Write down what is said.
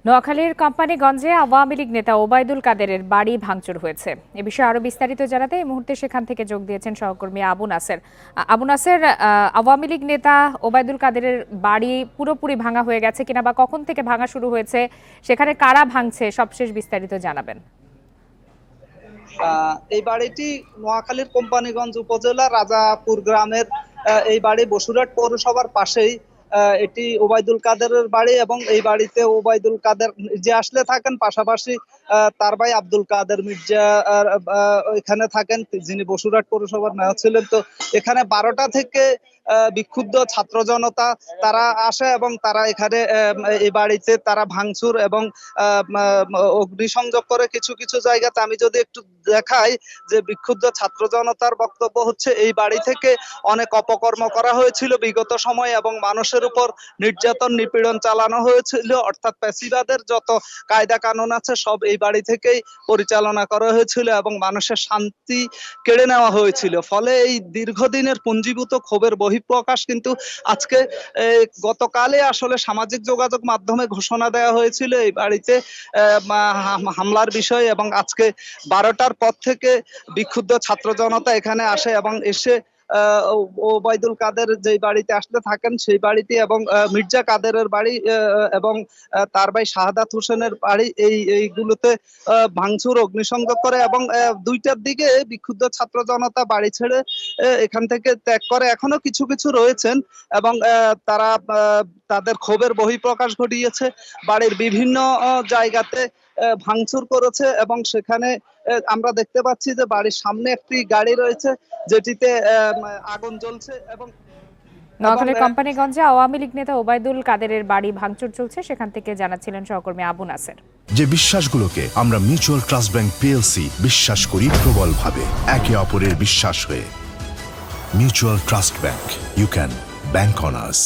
নোয়াখালীর কোম্পানিগঞ্জে আওয়ামী লীগ নেতা ওবায়দুল কাদেরের বাড়ি ভাঙচুর হয়েছে। এ বিষয়ে আরো বিস্তারিত জানাতে এই মুহূর্তে সেখান থেকে যোগ দিয়েছেন সহকর্মী আবু নাসের। আবু নাসের, আওয়ামী লীগ নেতা ওবায়দুল কাদেরের বাড়ি পুরোপুরি ভাঙা হয়ে গেছে কিনা বা কখন থেকে ভাঙা শুরু হয়েছে, সেখানে কারা ভাঙছে, সবশেষ বিস্তারিত জানাবেন। এই বাড়িটি নোয়াখালীর কোম্পানিগঞ্জ উপজেলা রাজাপুর গ্রামের এই বাড়ি বসুরহাট পৌরসভার পাশেই। এটি ওবায়দুল কাদেরের বাড়ি এবং এই বাড়িতে ওবায়দুল কাদের যে আসলে থাকেন, পাশাপাশি তার ভাই আব্দুল কাদের মির্জা এখানে থাকেন, যিনি বসুরহাট পৌরসভার মেয়র ছিলেন। তো এখানে 12টা থেকে বিক্ষুব্ধ ছাত্র জনতা তারা আসে এবং তারা এখানে এই বাড়িতে তারা ভাঙচুর এবং অগ্নিসংযোগ করে কিছু কিছু জায়গাতে। আমি যদি একটু দেখাই যে বিক্ষুব্ধ ছাত্র জনতার বক্তব্য হচ্ছে এই বাড়ি থেকে অনেক অপকর্ম করা হয়েছিল বিগত সময়ে এবং মানুষের উপর নির্যাতন নিপীড়ন চালানো হয়েছিল, অর্থাৎ ফ্যাসিবাদের যত কায়দা কানুন আছে সব এই বাড়ি থেকেই পরিচালনা করা হয়েছিল এবং মানুষের শান্তি কেড়ে নেওয়া হয়েছিল। ফলে এই দীর্ঘদিনের পুঞ্জীভূত ক্ষোভের বহিঃপ্রকাশ কিন্তু আজকে গতকালে আসলে সামাজিক যোগাযোগ মাধ্যমে ঘোষণা দেওয়া হয়েছিল এই বাড়িতে হামলার বিষয়, এবং আজকে 12টার পর থেকে বিক্ষুব্ধ ছাত্র জনতা এখানে আসে এবং এসে ওবায়দুল কাদের যে বাড়িতে আসলে থাকেন সেই বাড়িটি এবং মির্জা কাদেরের বাড়ি এবং তার ভাই শাহাদাত হোসেনের বাড়ি এইগুলোতে ভাঙচুর অগ্নিসংযোগ করে এবং 2টার দিকে বিক্ষুব্ধ ছাত্র জনতা বাড়ি ছেড়ে এখান থেকে ত্যাগ করে। এখনো কিছু কিছু রয়েছেন এবং তারা তাদের ক্ষোভের বহিঃপ্রকাশ ঘটিয়েছে, বাড়ির বিভিন্ন জায়গাতে ভাঙচুর করেছে এবং সেখানে আমরা দেখতে পাচ্ছি যে বাড়ির সামনে একটি গাড়ি রয়েছে যেটিতে আগুন জ্বলছে। এবং নোয়াখালীর কোম্পানিগঞ্জে আওয়ামী লীগ নেতা ওবায়দুল কাদেরের বাড়ি ভাঙচুর চলছে, সেখান থেকে জানাচ্ছিলেন সহকর্মী আবু নাসের। যে বিশ্বাসগুলোকে আমরা মিউচুয়াল ট্রাস্ট ব্যাংক পিএলসি বিশ্বাস করি প্রবলভাবে, একে অপরের বিশ্বাস হয়ে। Mutual trust bank, you can bank on us.